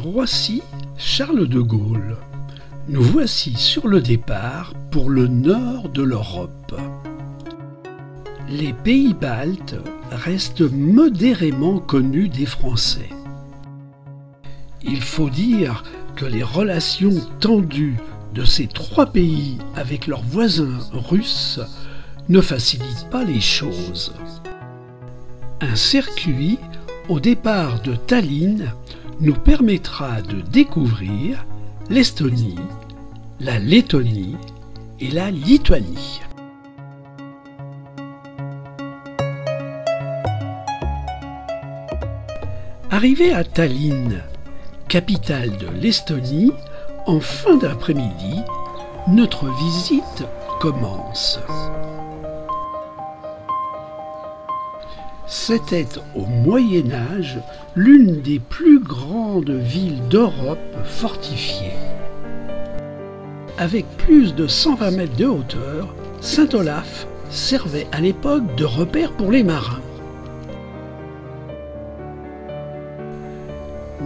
Roissy-Charles de Gaulle. Nous voici sur le départ pour le nord de l'Europe. Les pays baltes restent modérément connus des Français. Il faut dire que les relations tendues de ces trois pays avec leurs voisins russes ne facilitent pas les choses. Un circuit au départ de Tallinn nous permettra de découvrir l'Estonie, la Lettonie et la Lituanie. Arrivé à Tallinn, capitale de l'Estonie, en fin d'après-midi, notre visite commence. C'était au Moyen Âge l'une des plus grandes villes d'Europe fortifiées. Avec plus de 120 mètres de hauteur, Saint-Olaf servait à l'époque de repère pour les marins.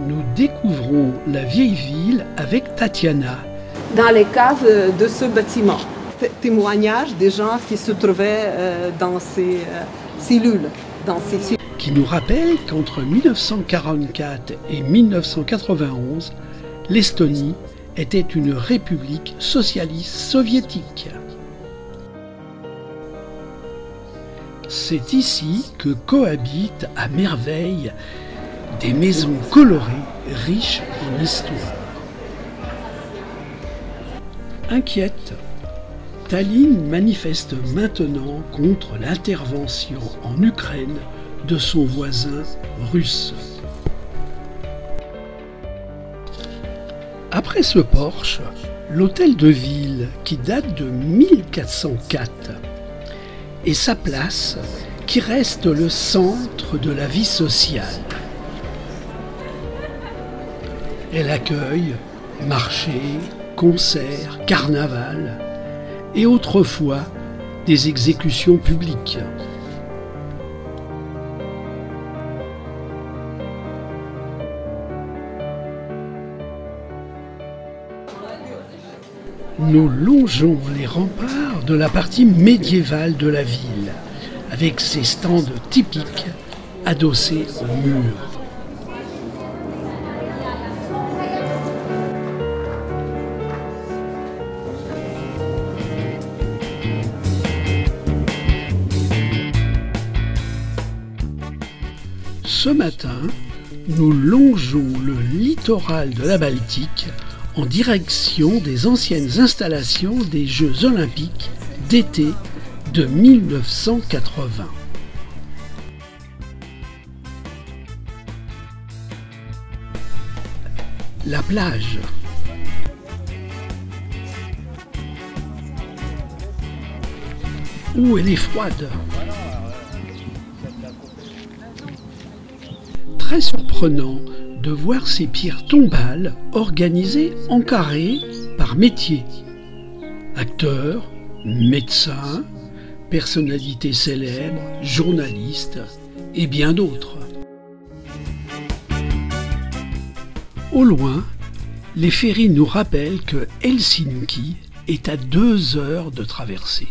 Nous découvrons la vieille ville avec Tatiana. Dans les caves de ce bâtiment, témoignage des gens qui se trouvaient dans ces cellules. Qui nous rappelle qu'entre 1944 et 1991, l'Estonie était une république socialiste soviétique. C'est ici que cohabitent à merveille des maisons colorées, riches en histoire. Inquiète, Tallinn manifeste maintenant contre l'intervention en Ukraine de son voisin russe. Après ce porche, l'hôtel de ville, qui date de 1404, et sa place, qui reste le centre de la vie sociale. Elle accueille marchés, concerts, carnaval et autrefois des exécutions publiques. Nous longeons les remparts de la partie médiévale de la ville, avec ses stands typiques adossés au mur. Ce matin, nous longeons le littoral de la Baltique en direction des anciennes installations des Jeux olympiques d'été de 1980. La plage. Où elle est froide. Très surprenant de voir ces pierres tombales organisées en carrés par métier. Acteurs, médecins, personnalités célèbres, journalistes et bien d'autres. Au loin, les ferries nous rappellent que Helsinki est à 2 heures de traversée.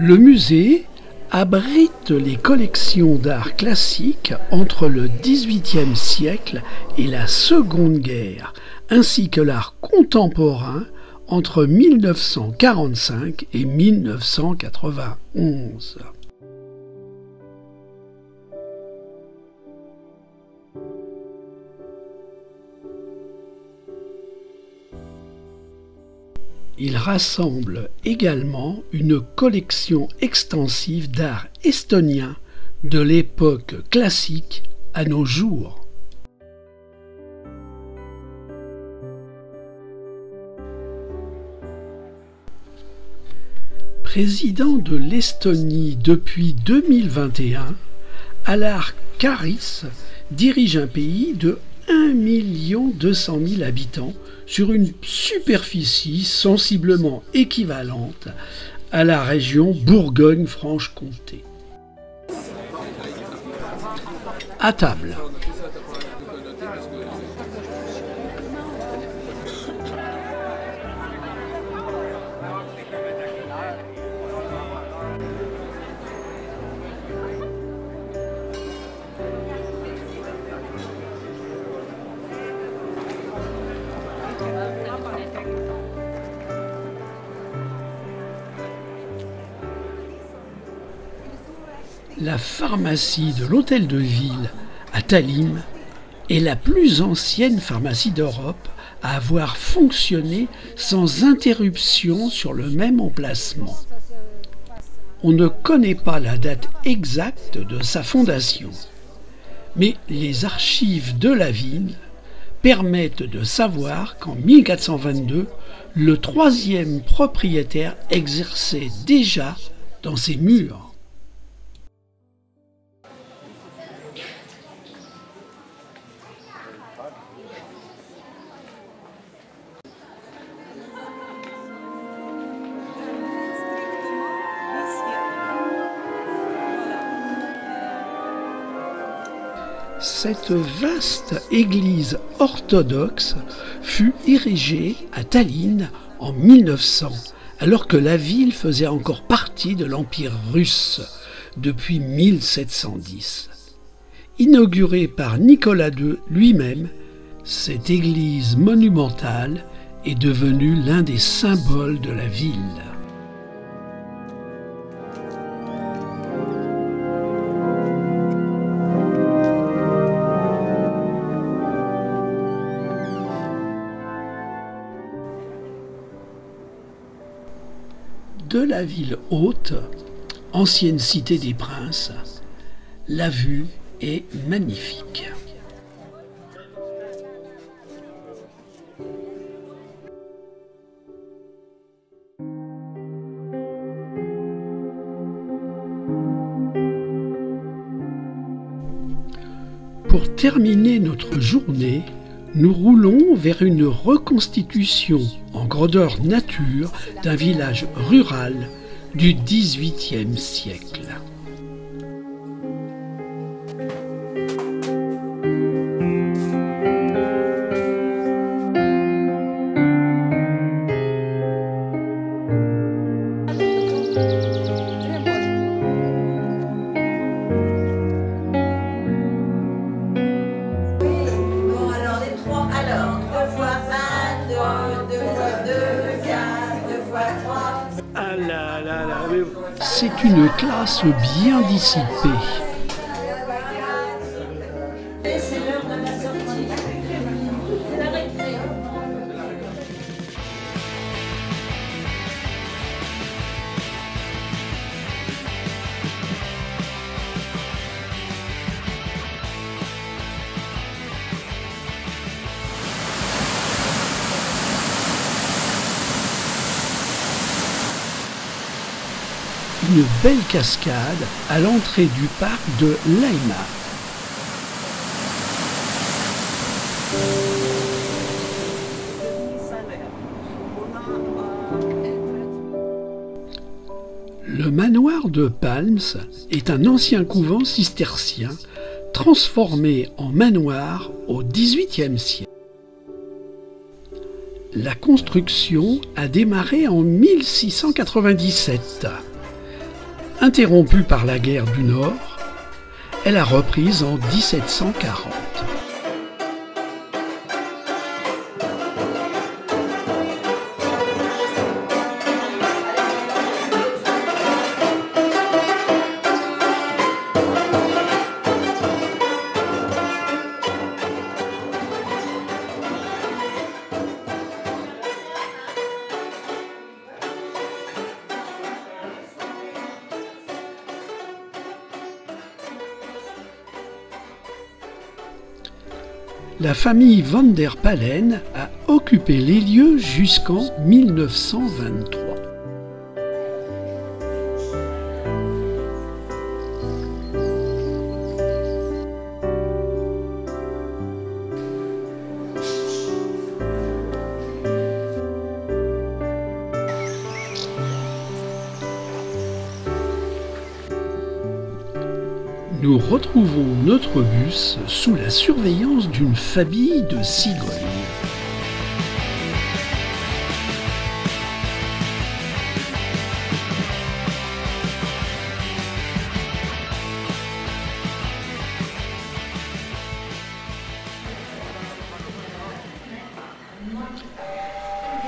Le musée abrite les collections d'art classique entre le XVIIIe siècle et la Seconde Guerre, ainsi que l'art contemporain entre 1945 et 1991. Il rassemble également une collection extensive d'art estonien de l'époque classique à nos jours. Président de l'Estonie depuis 2021, Alar Karis dirige un pays de 1 200 000 habitants sur une superficie sensiblement équivalente à la région Bourgogne-Franche-Comté. À table. La pharmacie de l'Hôtel de Ville à Tallinn est la plus ancienne pharmacie d'Europe à avoir fonctionné sans interruption sur le même emplacement. On ne connaît pas la date exacte de sa fondation, mais les archives de la ville permettent de savoir qu'en 1422, le troisième propriétaire exerçait déjà dans ses murs. Cette vaste église orthodoxe fut érigée à Tallinn en 1900, alors que la ville faisait encore partie de l'Empire russe depuis 1710. Inaugurée par Nicolas II lui-même, cette église monumentale est devenue l'un des symboles de la ville. De la ville haute, ancienne cité des princes, la vue est magnifique. Pour terminer notre journée, nous roulons vers une reconstitution en grandeur nature d'un village rural du XVIIIe siècle. C'est une classe bien dissipée. Une belle cascade à l'entrée du parc de Laima. Le manoir de Palms est un ancien couvent cistercien transformé en manoir au XVIIIe siècle. La construction a démarré en 1697. Interrompue par la guerre du Nord, elle a reprise en 1740. La famille van der Palen a occupé les lieux jusqu'en 1923. nous retrouvons notre bus sous la surveillance d'une famille de cigognes.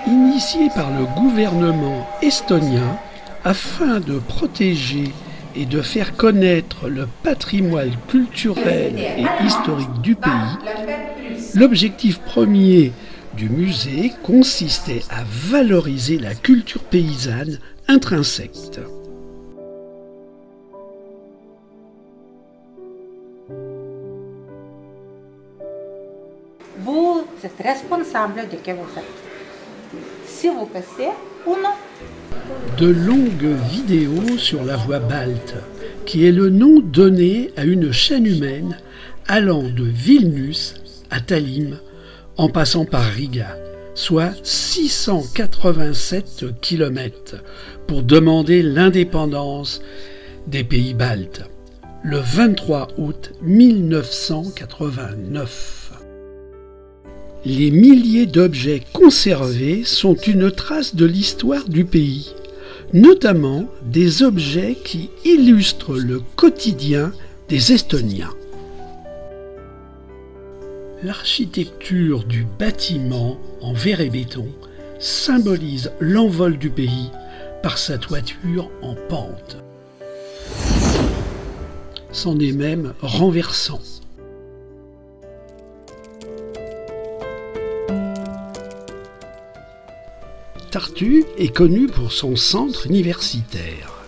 Initié par le gouvernement estonien afin de protéger et de faire connaître le patrimoine culturel et historique du pays, l'objectif premier du musée consistait à valoriser la culture paysanne intrinsèque. Vous êtes responsable de ce que vous faites. Si vous passez ou non. De longues vidéos sur la voie balte, qui est le nom donné à une chaîne humaine allant de Vilnius à Tallinn en passant par Riga, soit 687 km, pour demander l'indépendance des pays baltes, le 23 août 1989. Les milliers d'objets conservés sont une trace de l'histoire du pays, notamment des objets qui illustrent le quotidien des Estoniens. L'architecture du bâtiment en verre et béton symbolise l'envol du pays par sa toiture en pente. C'en est même renversant. Tartu est connu pour son centre universitaire.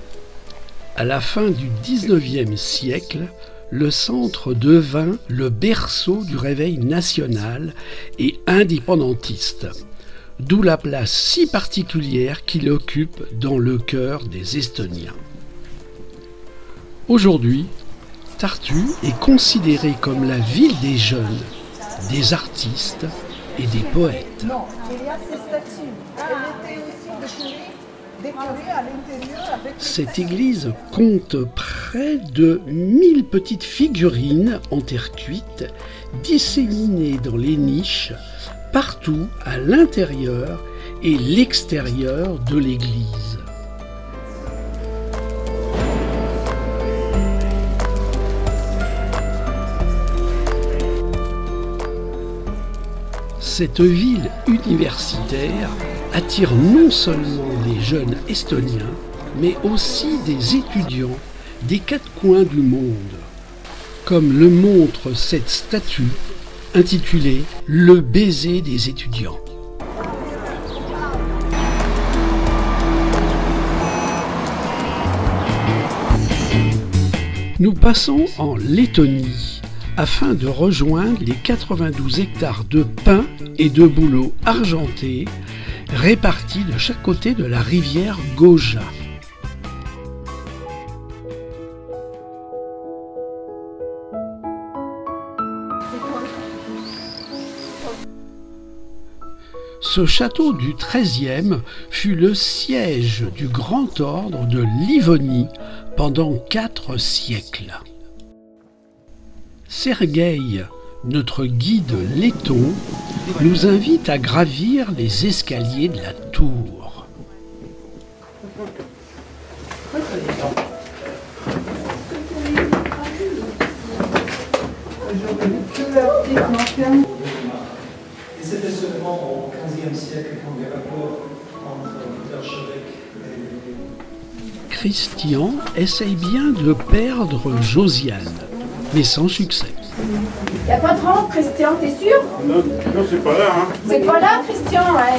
À la fin du XIXe siècle, le centre devint le berceau du réveil national et indépendantiste, d'où la place si particulière qu'il occupe dans le cœur des Estoniens. Aujourd'hui, Tartu est considérée comme la ville des jeunes, des artistes et des poètes. Non, il y a ces statues. Elle était aussi décorée à l'intérieur avec... Cette église compte près de 1000 petites figurines en terre cuite, disséminées dans les niches, partout à l'intérieur et l'extérieur de l'église. Cette ville universitaire attire non seulement les jeunes estoniens, mais aussi des étudiants des quatre coins du monde, comme le montre cette statue intitulée « Le baiser des étudiants ». Nous passons en Lettonie, afin de rejoindre les 92 hectares de pins et de bouleaux argentés répartis de chaque côté de la rivière Gauja. Ce château du XIIIe fut le siège du Grand Ordre de Livonie pendant 4 siècles. Sergueï, notre guide letton, nous invite à gravir les escaliers de la tour. Et c'était seulement au XVe siècle quand les rapports entre l'archevêque et... Christian essaye bien de perdre Josiane, mais sans succès. Y'a pas de rampe, Christian, t'es sûr? Non, c'est pas là, hein. C'est pas là, Christian, ouais.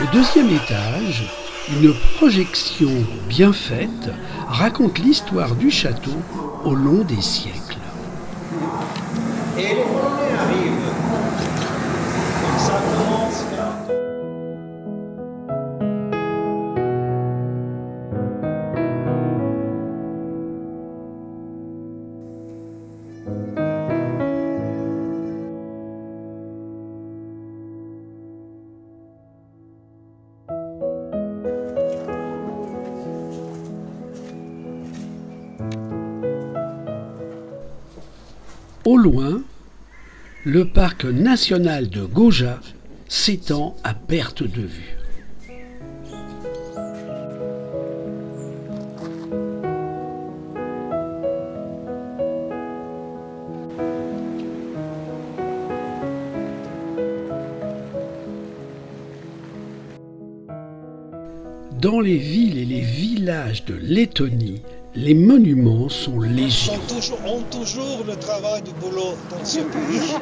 Au deuxième étage, une projection bien faite raconte l'histoire du château au long des siècles. Et les Polonais arrivent. Donc ça commence là. Au loin, le parc national de Gauja s'étend à perte de vue. Dans les villes et les villages de Lettonie, les monuments sont légion. On toujours le travail du boulot dans ce pays.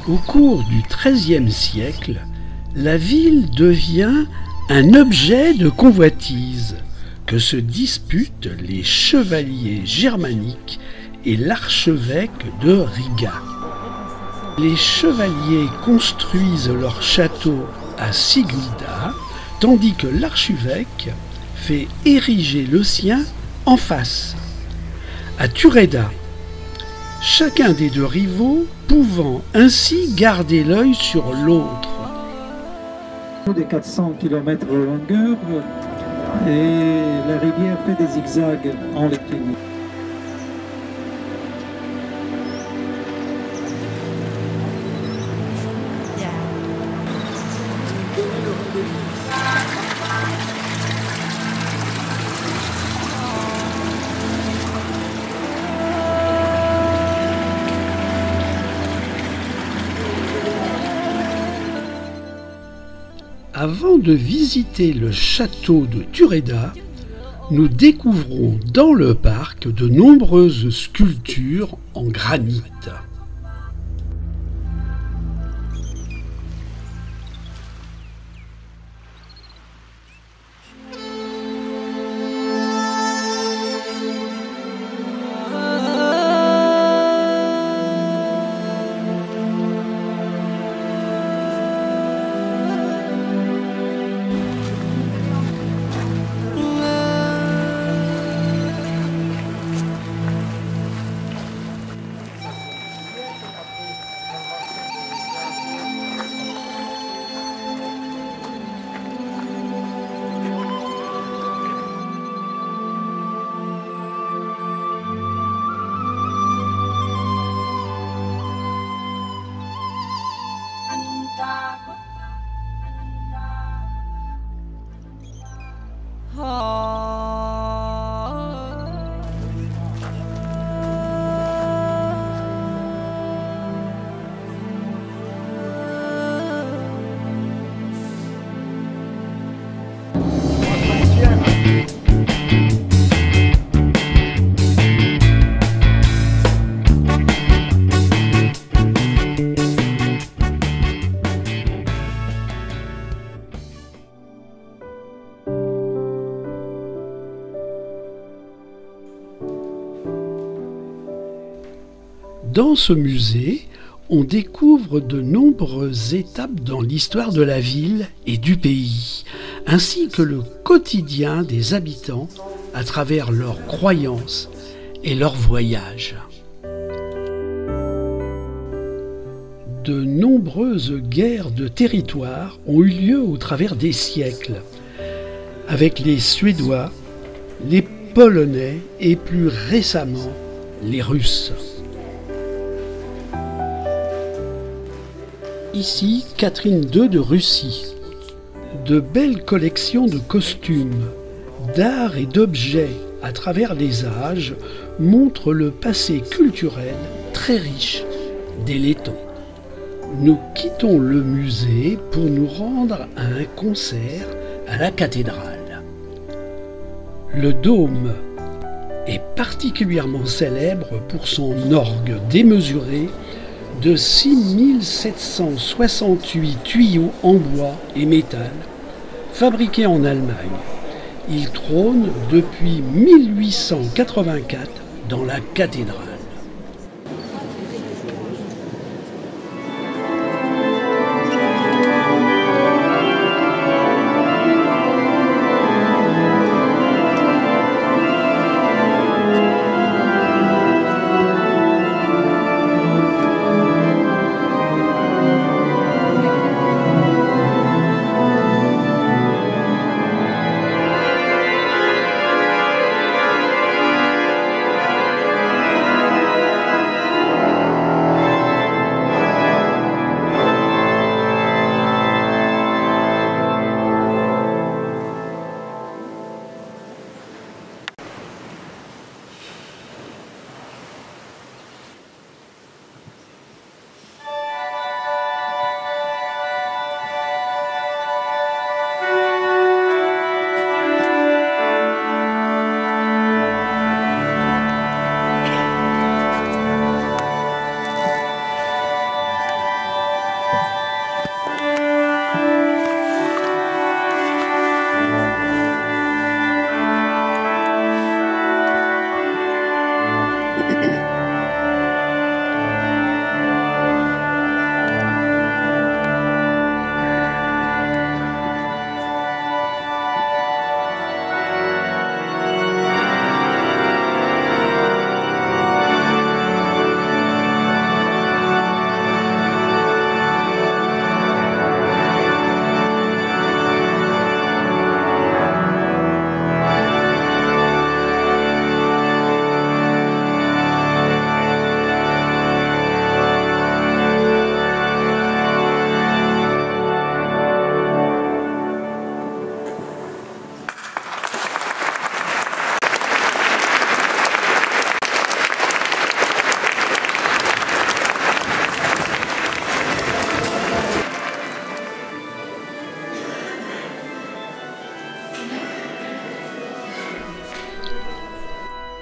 Au cours du XIIIe siècle, la ville devient un objet de convoitise que se disputent les chevaliers germaniques et l'archevêque de Riga. Les chevaliers construisent leur château à Sigulda, tandis que l'archevêque fait ériger le sien en face, à Tureda. Chacun des deux rivaux pouvant ainsi garder l'œil sur l'autre. De 400 km de longueur et la rivière fait des zigzags en Lettonie. Avant de visiter le château de Tureda, nous découvrons dans le parc de nombreuses sculptures en granit. Dans ce musée, on découvre de nombreuses étapes dans l'histoire de la ville et du pays, ainsi que le quotidien des habitants à travers leurs croyances et leurs voyages. De nombreuses guerres de territoire ont eu lieu au travers des siècles, avec les Suédois, les Polonais et plus récemment les Russes. Ici, Catherine II de Russie. De belles collections de costumes, d'art et d'objets à travers les âges montrent le passé culturel très riche des Lettons. Nous quittons le musée pour nous rendre à un concert à la cathédrale. Le dôme est particulièrement célèbre pour son orgue démesuré de 6768 tuyaux en bois et métal, fabriqués en Allemagne. Il trône depuis 1884 dans la cathédrale.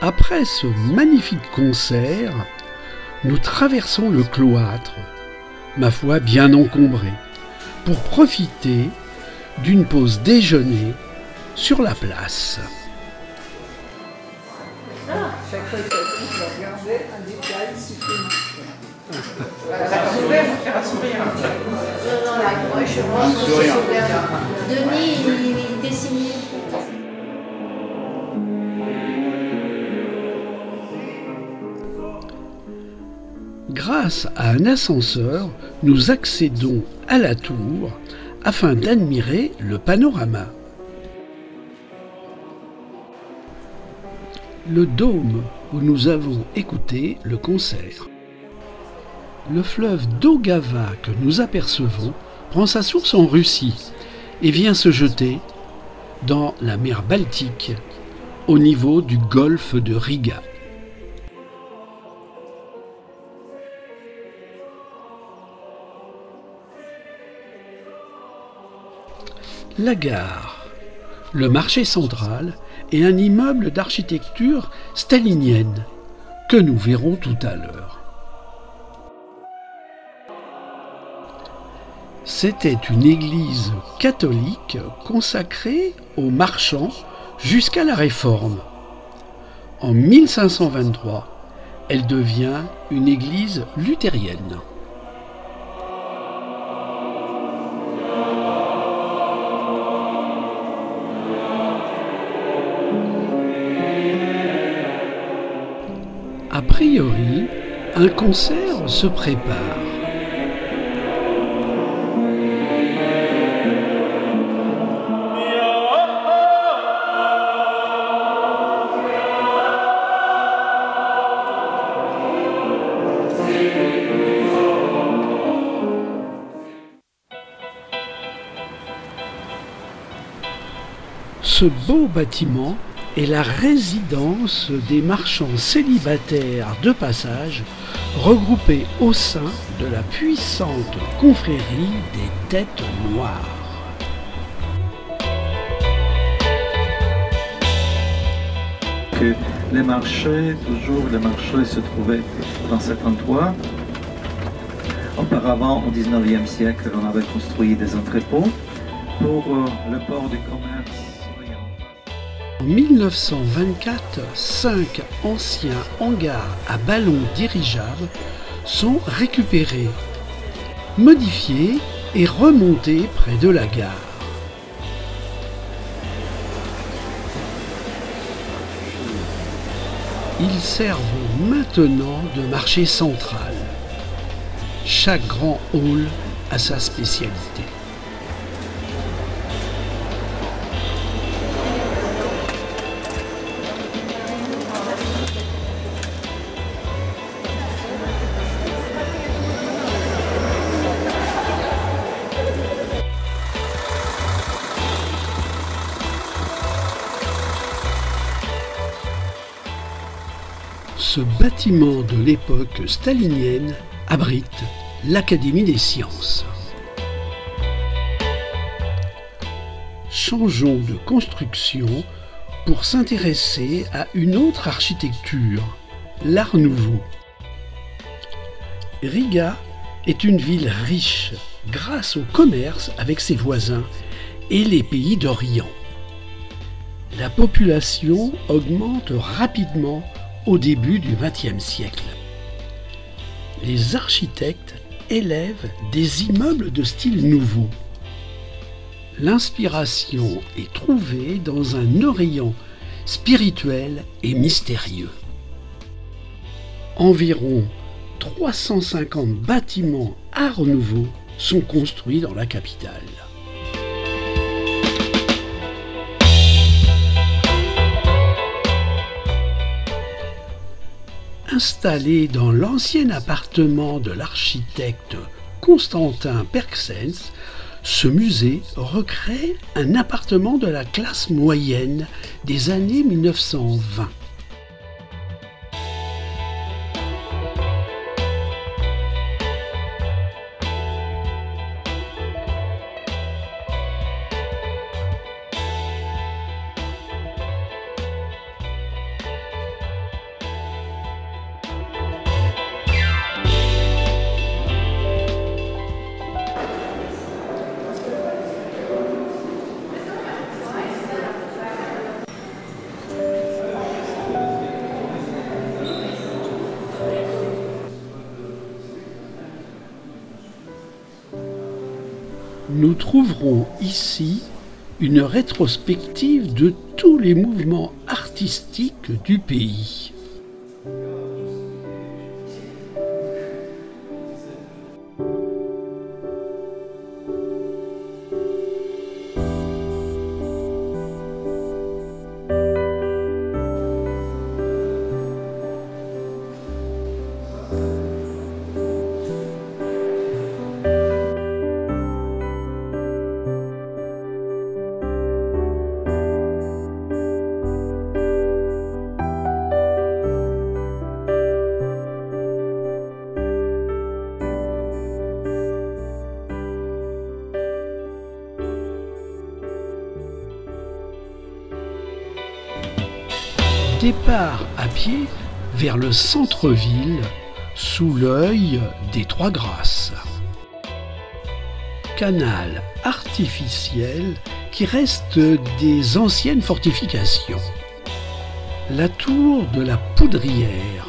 Après ce magnifique concert, nous traversons le cloître, ma foi bien encombré, pour profiter d'une pause déjeuner sur la place. Chaque fois que ça je vais regarder un détail supplémentaire. Non, là, moi je pense que c'est super. Denis, il dessine. Grâce à un ascenseur, nous accédons à la tour afin d'admirer le panorama. Le dôme où nous avons écouté le concert. Le fleuve Daugava que nous apercevons prend sa source en Russie et vient se jeter dans la mer Baltique au niveau du golfe de Riga. La gare, le marché central et un immeuble d'architecture stalinienne que nous verrons tout à l'heure. C'était une église catholique consacrée aux marchands jusqu'à la Réforme. En 1523, elle devient une église luthérienne. A priori, un concert se prépare. Ce beau bâtiment est la résidence des marchands célibataires de passage regroupés au sein de la puissante confrérie des Têtes Noires. Que les marchés se trouvaient dans cet endroit. Auparavant, au XIXe siècle, on avait construit des entrepôts pour le port du commerce. En 1924, 5 anciens hangars à ballons dirigeables sont récupérés, modifiés et remontés près de la gare. Ils servent maintenant de marché central. Chaque grand hall a sa spécialité. Ce bâtiment de l'époque stalinienne abrite l'Académie des sciences. Changeons de construction pour s'intéresser à une autre architecture, l'Art nouveau. Riga est une ville riche grâce au commerce avec ses voisins et les pays d'Orient. La population augmente rapidement au début du XXe siècle. Les architectes élèvent des immeubles de style nouveau. L'inspiration est trouvée dans un Orient spirituel et mystérieux. Environ 350 bâtiments Art nouveau sont construits dans la capitale. Installé dans l'ancien appartement de l'architecte Constantin Perksens, ce musée recrée un appartement de la classe moyenne des années 1920. Nous trouverons ici une rétrospective de tous les mouvements artistiques du pays. Départ à pied vers le centre-ville sous l'œil des Trois-Grâces. Canal artificiel qui reste des anciennes fortifications. La tour de la Poudrière.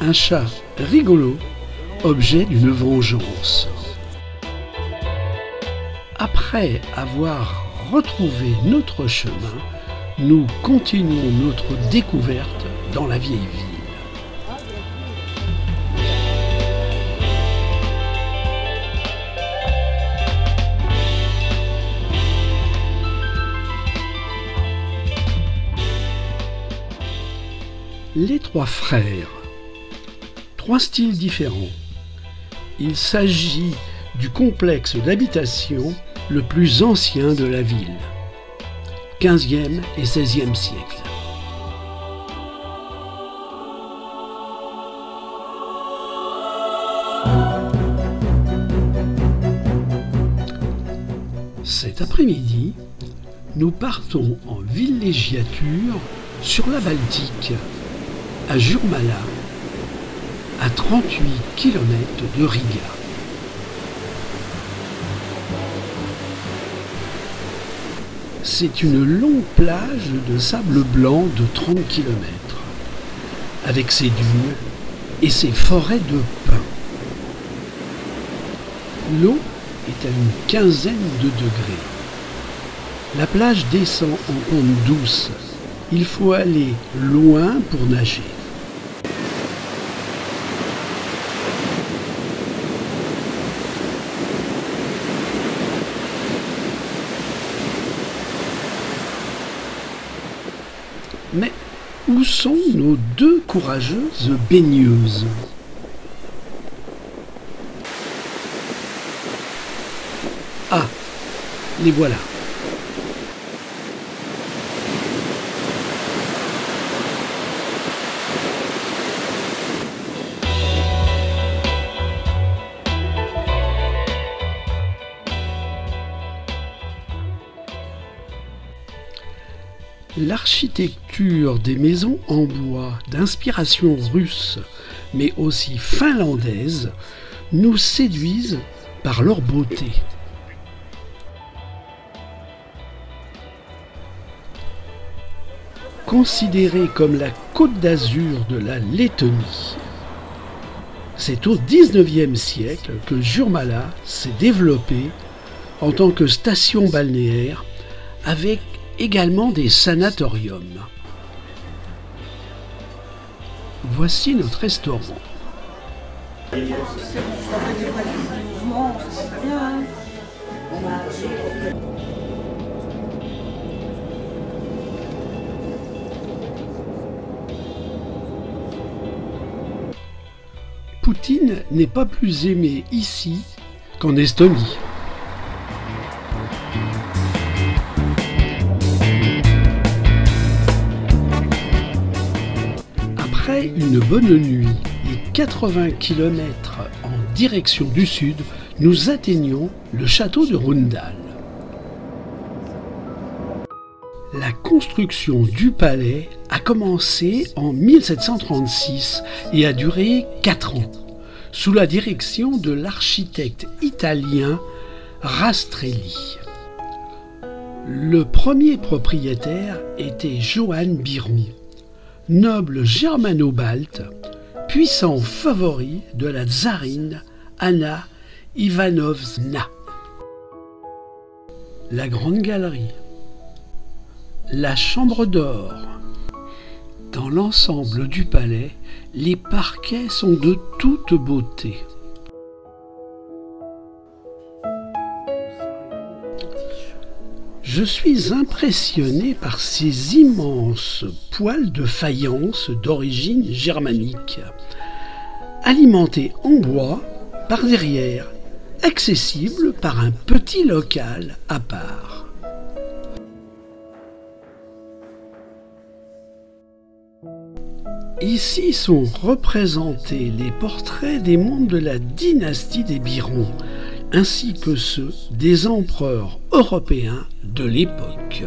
Un chat rigolo, objet d'une vengeance. Après avoir retrouvé notre chemin, nous continuons notre découverte dans la vieille ville. Les Trois Frères. Trois styles différents. Il s'agit du complexe d'habitation le plus ancien de la ville, 15e et 16e siècle. Cet après-midi, nous partons en villégiature sur la Baltique, à Jurmala, à 38 km de Riga. C'est une longue plage de sable blanc de 30 km, avec ses dunes et ses forêts de pins. L'eau est à une quinzaine de degrés. La plage descend en pente douce. Il faut aller loin pour nager. Mais où sont nos deux courageuses baigneuses? Ah, les voilà. L'architecture des maisons en bois d'inspiration russe, mais aussi finlandaise, nous séduisent par leur beauté. Considérée comme la Côte d'Azur de la Lettonie, c'est au XIXe siècle que Jurmala s'est développée en tant que station balnéaire avec également des sanatoriums. Voici notre restaurant. Poutine n'est pas plus aimé ici qu'en Estonie. Après une bonne nuit et 80 km en direction du sud, nous atteignons le château de Rundal. La construction du palais a commencé en 1736 et a duré 4 ans, sous la direction de l'architecte italien Rastrelli. Le premier propriétaire était Johann Biron. noble germano-balte, puissant favori de la tsarine Anna Ivanovna. La Grande Galerie, la Chambre d'Or. Dans l'ensemble du palais, les parquets sont de toute beauté. Je suis impressionné par ces immenses poêles de faïence d'origine germanique, alimentés en bois par derrière, accessibles par un petit local à part. Ici sont représentés les portraits des membres de la dynastie des Birons, ainsi que ceux des empereurs européens de l'époque.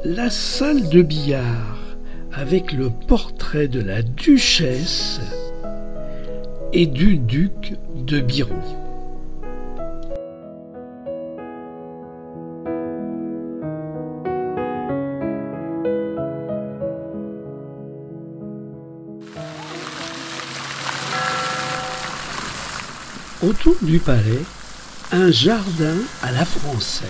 La salle de billard avec le portrait de la duchesse et du duc de Biron. Autour du palais, un jardin à la française.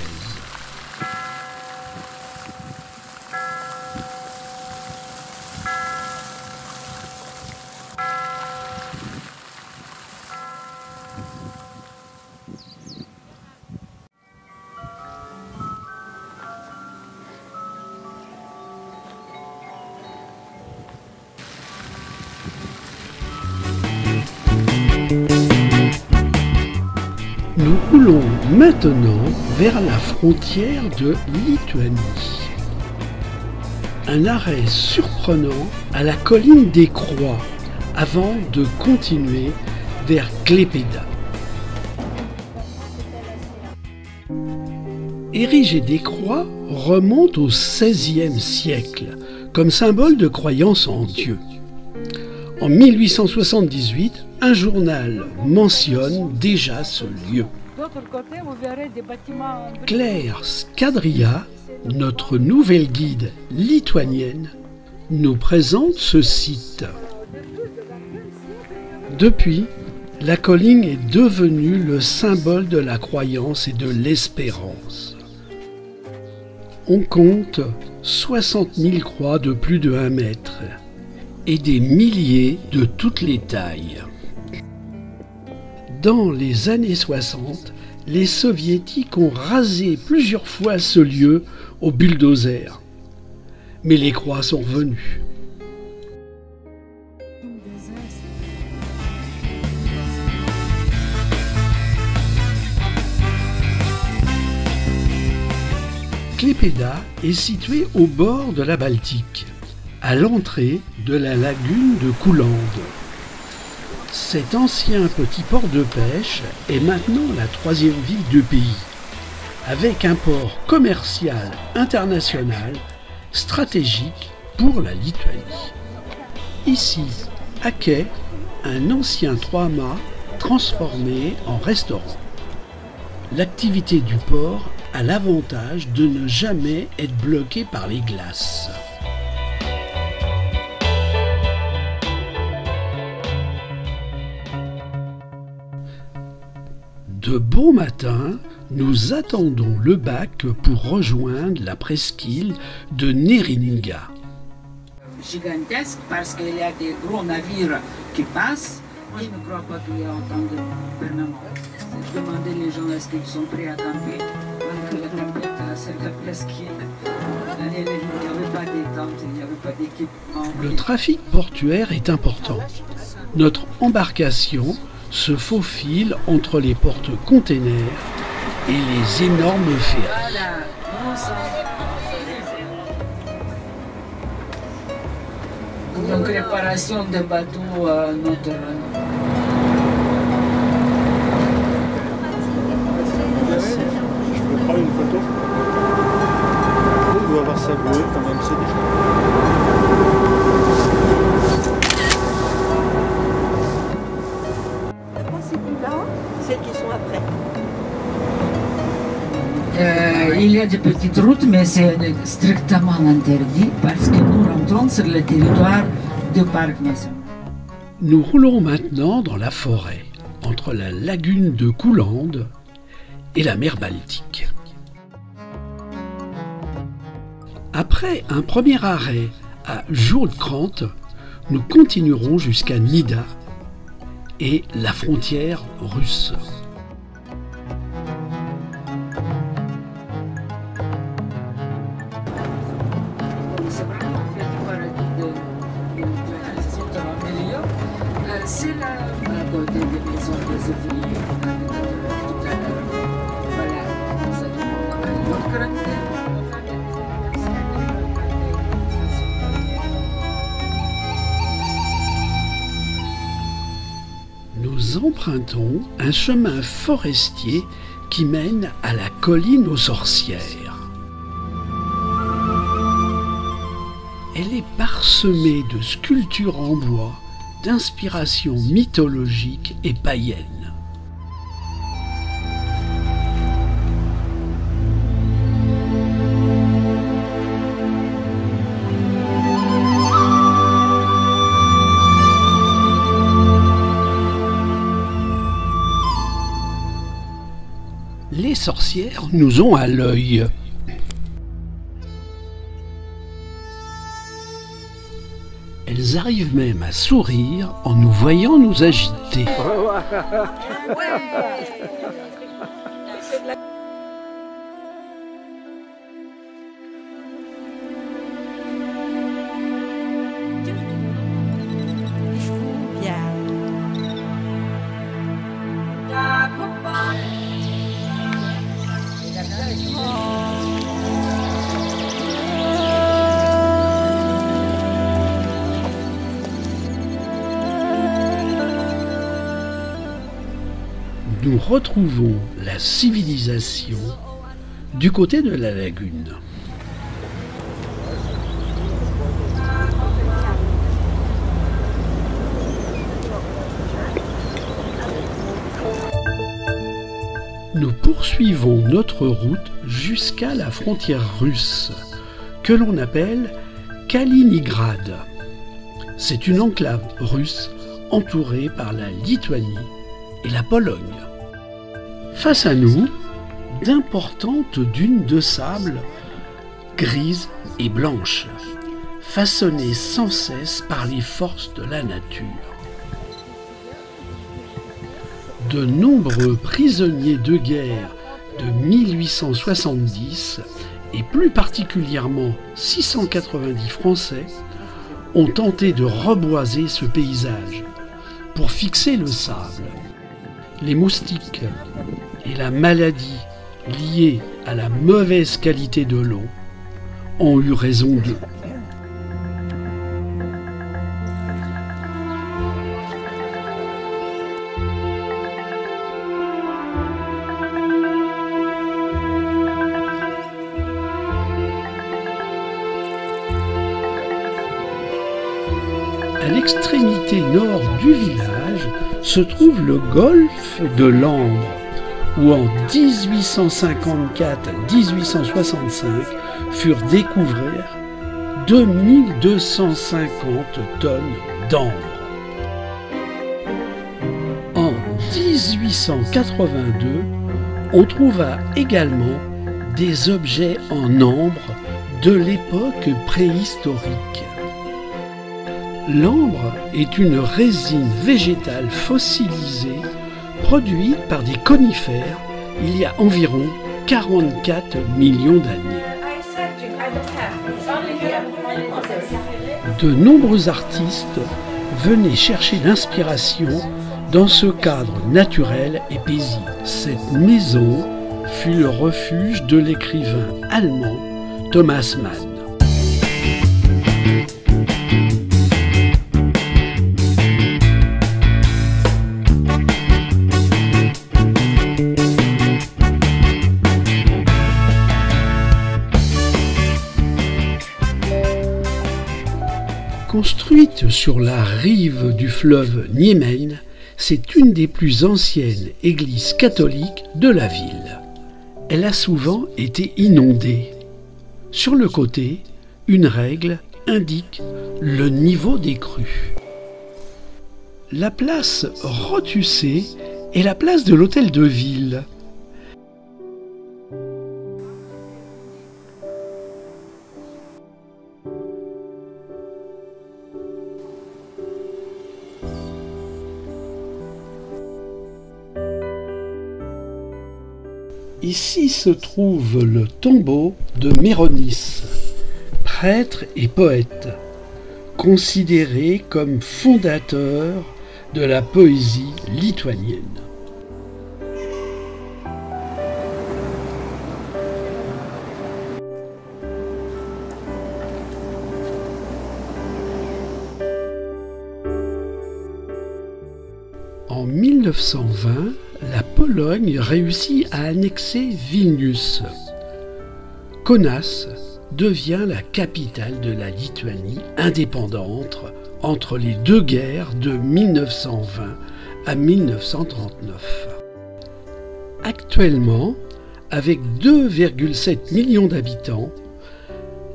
Nous roulons maintenant vers la frontière de Lituanie. Un arrêt surprenant à la colline des Croix avant de continuer vers Klaipėda. Ériger des croix remonte au XVIe siècle comme symbole de croyance en Dieu. En 1878, un journal mentionne déjà ce lieu. Claire Skadria, notre nouvelle guide lituanienne, nous présente ce site. Depuis, la colline est devenue le symbole de la croyance et de l'espérance. On compte 60 000 croix de plus de 1 mètre et des milliers de toutes les tailles. Dans les années 60, les soviétiques ont rasé plusieurs fois ce lieu au bulldozer. Mais les croix sont revenues. Klaipėda est située au bord de la Baltique, à l'entrée de la lagune de Kuland. Cet ancien petit port de pêche est maintenant la 3e ville du pays, avec un port commercial international stratégique pour la Lituanie. Ici, à quai, un ancien 3-mâts transformé en restaurant. L'activité du port a l'avantage de ne jamais être bloquée par les glaces. De bon matin, nous attendons le bac pour rejoindre la presqu'île de Neringa. Gigantesque parce qu'il y a des gros navires qui passent. Moi, je ne crois pas qu'il y a autant de gouvernements. Je demandais les gens est-ce qu'ils sont prêts à camper. La tempête, c'est la presqu'île. Il n'y avait pas de tentes, il n'y avait pas d'équipement. Le trafic portuaire est important. Notre embarcation se faufile entre les porte-containers et les énormes ferries. Donc réparation de bateaux, notre... Je peux prendre une photo. On doit avoir ça bleu quand même, c'est déjà. celles qui sont après. Il y a des petites routes, mais c'est strictement interdit parce que nous rentrons sur le territoire du parc national. Nous roulons maintenant dans la forêt, entre la lagune de Kuland et la mer Baltique. Après un premier arrêt à Juldkrant, nous continuerons jusqu'à Nida et la frontière russe. C'est là, à côté des maisons des ouvriers. Voilà, nous allons notre grande Nous empruntons un chemin forestier qui mène à la colline aux sorcières. Elle est parsemée de sculptures en bois d'inspiration mythologique et païenne. Les sorcières nous ont à l'œil. Elles arrivent même à sourire en nous voyant nous agiter. Nous retrouvons la civilisation du côté de la lagune. Nous poursuivons notre route jusqu'à la frontière russe, que l'on appelle Kaliningrad. C'est une enclave russe entourée par la Lituanie et la Pologne. Face à nous, d'importantes dunes de sable grises et blanches, façonnées sans cesse par les forces de la nature. De nombreux prisonniers de guerre de 1870, et plus particulièrement 690 Français, ont tenté de reboiser ce paysage pour fixer le sable. Les moustiques et la maladie liée à la mauvaise qualité de l'eau ont eu raison d'eux. À l'extrémité nord du village se trouve le golfe de Langres, où en 1854-1865 furent découvertes 2250 tonnes d'ambre. En 1882, on trouva également des objets en ambre de l'époque préhistorique. L'ambre est une résine végétale fossilisée produite par des conifères il y a environ 44 millions d'années. De nombreux artistes venaient chercher l'inspiration dans ce cadre naturel et paisible. Cette maison fut le refuge de l'écrivain allemand Thomas Mann. Construite sur la rive du fleuve Niemen, C'est une des plus anciennes églises catholiques de la ville. Elle a souvent été inondée. Sur le côté, une règle indique le niveau des crues. La place Rotussé est la place de l'hôtel de ville. Ici se trouve le tombeau de Méronis, prêtre et poète, considéré comme fondateur de la poésie lituanienne. En 1920, la Pologne réussit à annexer Vilnius. Kaunas devient la capitale de la Lituanie indépendante entre les deux guerres de 1920 à 1939. Actuellement, avec 2,7 millions d'habitants,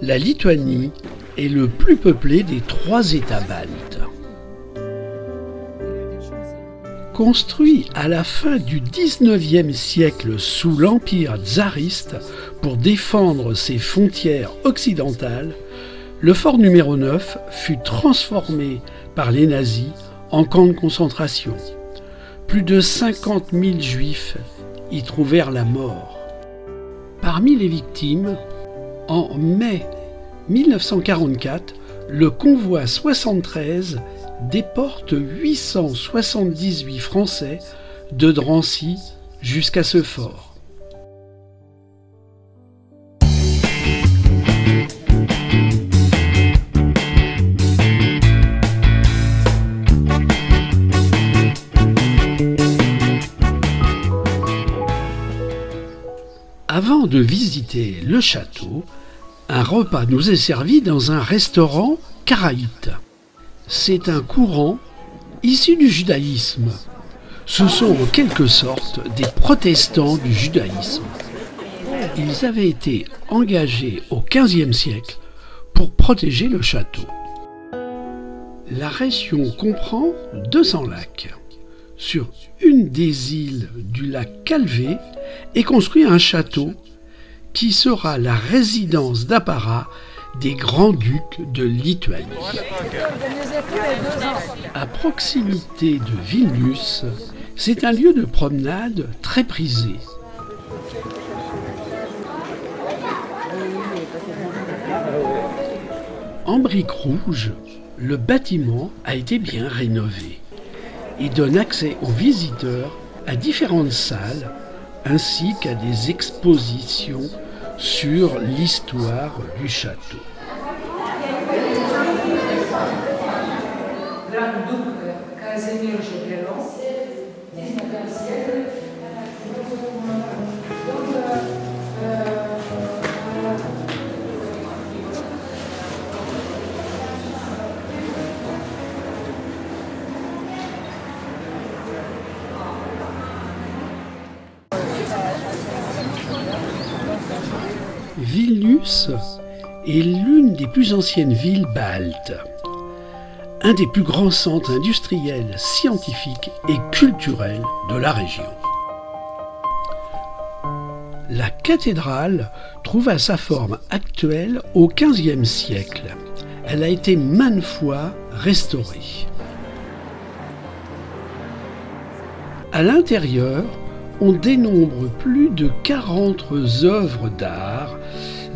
la Lituanie est le plus peuplé des 3 États baltes. Construit à la fin du XIXe siècle sous l'Empire tsariste pour défendre ses frontières occidentales, le fort numéro 9 fut transformé par les nazis en camp de concentration. Plus de 50 000 juifs y trouvèrent la mort. Parmi les victimes, en mai 1944, le convoi 73 déporte 878 Français de Drancy jusqu'à ce fort. Avant de visiter le château, un repas nous est servi dans un restaurant karaïte. C'est un courant issu du judaïsme. Ce sont en quelque sorte des protestants du judaïsme. Ils avaient été engagés au XVe siècle pour protéger le château. La région comprend 200 lacs. Sur une des îles du lac Calvé est construit un château qui sera la résidence d'apparat des grands-ducs de Lituanie. À proximité de Vilnius, c'est un lieu de promenade très prisé. En briques rouges, le bâtiment a été bien rénové et donne accès aux visiteurs à différentes salles ainsi qu'à des expositions sur l'histoire du château. Vilnius est l'une des plus anciennes villes baltes, un des plus grands centres industriels, scientifiques et culturels de la région. La cathédrale trouva sa forme actuelle au XVe siècle. Elle a été maintes fois restaurée. À l'intérieur, on dénombre plus de 40 œuvres d'art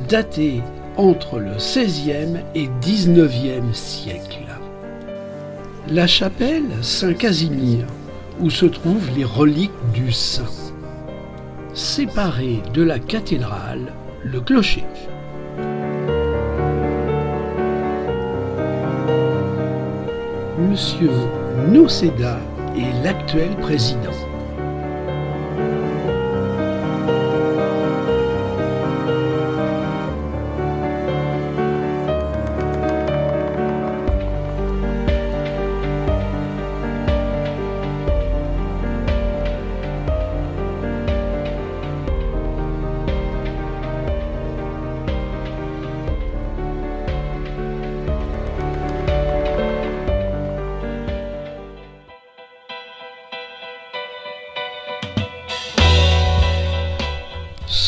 datées entre le XVIe et XIXe siècle. La chapelle Saint-Casimir, où se trouvent les reliques du saint. Séparé de la cathédrale, le clocher. Monsieur Noceda est l'actuel président.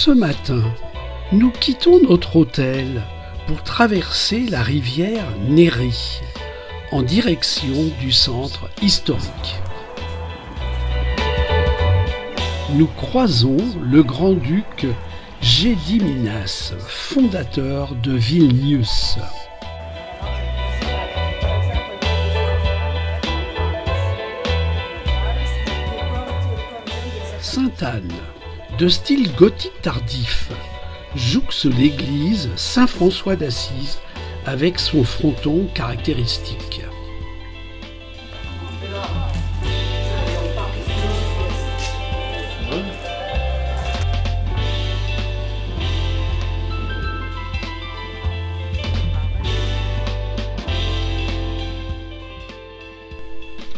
Ce matin, nous quittons notre hôtel pour traverser la rivière Néry en direction du centre historique. Nous croisons le grand-duc Gediminas, fondateur de Vilnius. Sainte-Anne, de style gothique tardif, jouxte l'église Saint-François d'Assise avec son fronton caractéristique.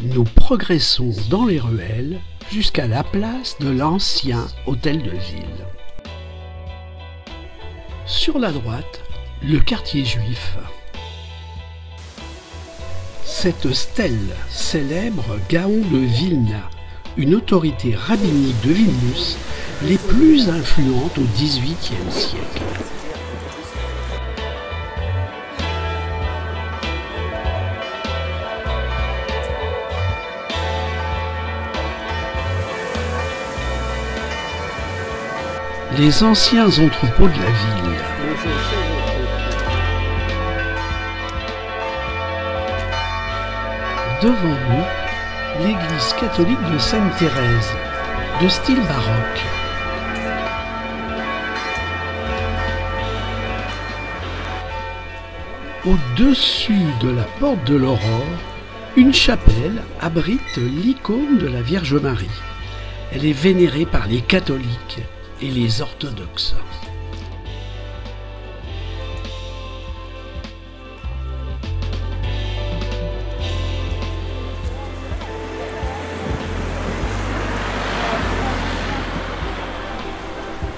Nous progressons dans les ruelles jusqu'à la place de l'ancien hôtel de ville. Sur la droite, le quartier juif. Cette stèle célèbre Gaon de Vilna, une autorité rabbinique de Vilnius, les plus influentes au XVIIIe siècle. Les anciens entrepôts de la ville. Devant nous, l'église catholique de Sainte-Thérèse, de style baroque. Au-dessus de la porte de l'Aurore, une chapelle abrite l'icône de la Vierge Marie. Elle est vénérée par les catholiques et les orthodoxes.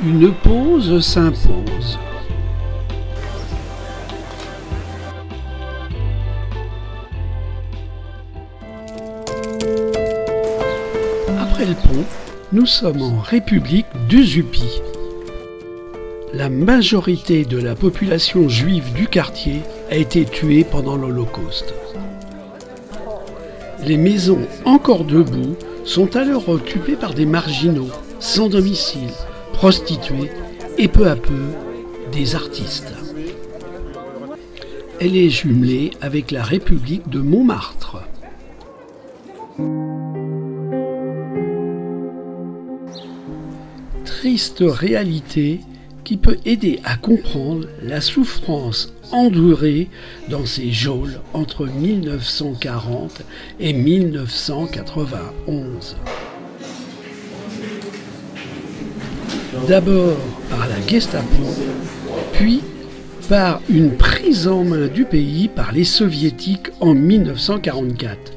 Une pause s'impose. Après le pont, nous sommes en République d'Uzupie. La majorité de la population juive du quartier a été tuée pendant l'Holocauste. Les maisons encore debout sont alors occupées par des marginaux, sans domicile, prostituées et peu à peu des artistes. Elle est jumelée avec la République de Montmartre. Triste réalité qui peut aider à comprendre la souffrance endurée dans ces geôles entre 1940 et 1991. D'abord par la Gestapo, puis par une prise en main du pays par les soviétiques en 1944.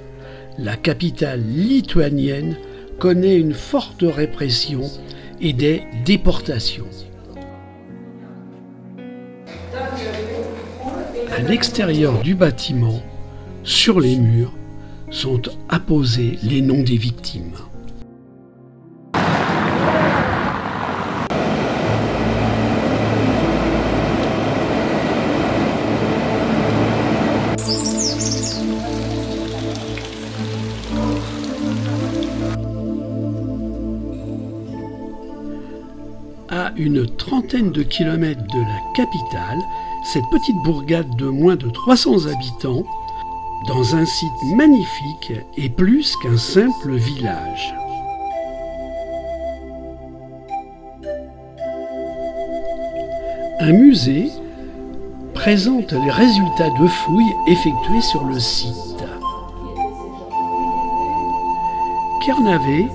La capitale lituanienne connaît une forte répression et des déportations. À l'extérieur du bâtiment, sur les murs, sont apposés les noms des victimes. À une trentaine de kilomètres de la capitale, cette petite bourgade de moins de 300 habitants, dans un site magnifique, est plus qu'un simple village. Un musée présente les résultats de fouilles effectuées sur le site. Kernavé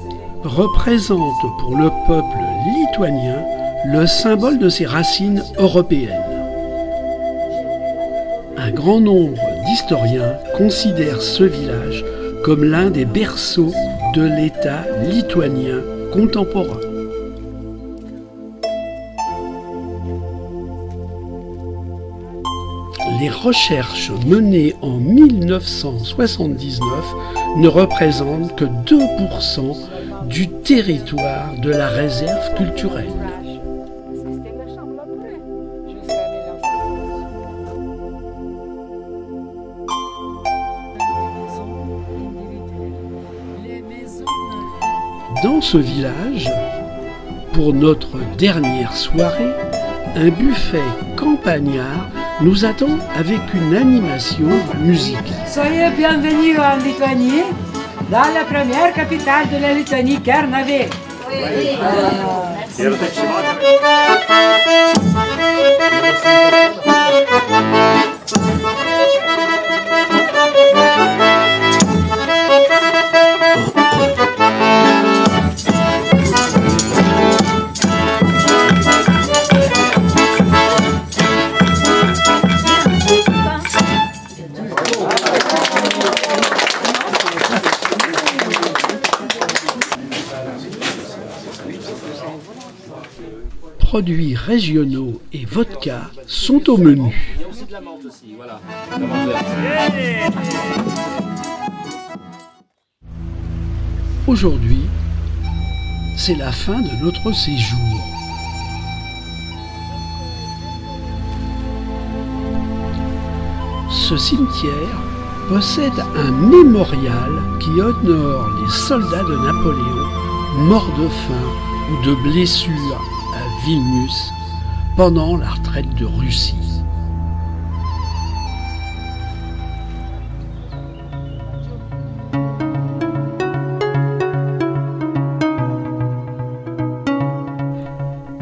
représente pour le peuple lituanien le symbole de ses racines européennes. Un grand nombre d'historiens considèrent ce village comme l'un des berceaux de l'État lituanien contemporain. Les recherches menées en 1979 ne représentent que 2% du territoire de la réserve culturelle. dans ce village, pour notre dernière soirée, un buffet campagnard nous attend avec une animation musicale. Soyez bienvenus en Lituanie, dans la première capitale de la Lituanie, Kernavė. Produits régionaux et vodka sont au menu. Aujourd'hui, c'est la fin de notre séjour. Ce cimetière possède un mémorial qui honore les soldats de Napoléon morts de faim ou de blessures à Vilnius pendant la retraite de Russie.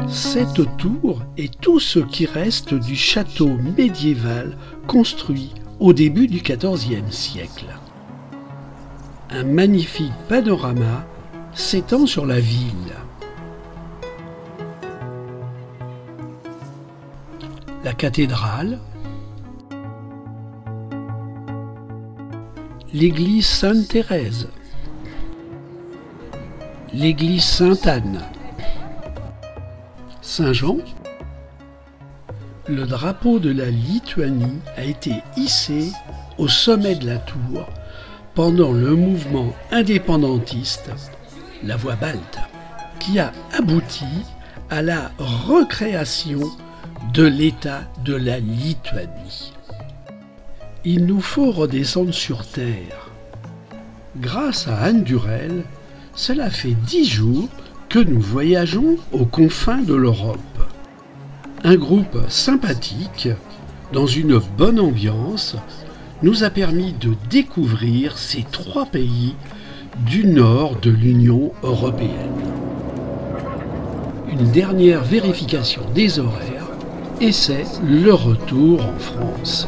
Cette tour est tout ce qui reste du château médiéval construit au début du XIVe siècle. Un magnifique panorama s'étend sur la ville. La cathédrale, l'église Sainte-Thérèse, l'église Sainte-Anne, Saint-Jean. Le drapeau de la Lituanie a été hissé au sommet de la tour pendant le mouvement indépendantiste, la Voie balte, qui a abouti à la recréation de l'État de la Lituanie. Il nous faut redescendre sur terre. Grâce à Anne Durel, cela fait 10 jours que nous voyageons aux confins de l'Europe. Un groupe sympathique, dans une bonne ambiance, nous a permis de découvrir ces 3 pays du nord de l'Union européenne. Une dernière vérification des horaires et c'est le retour en France.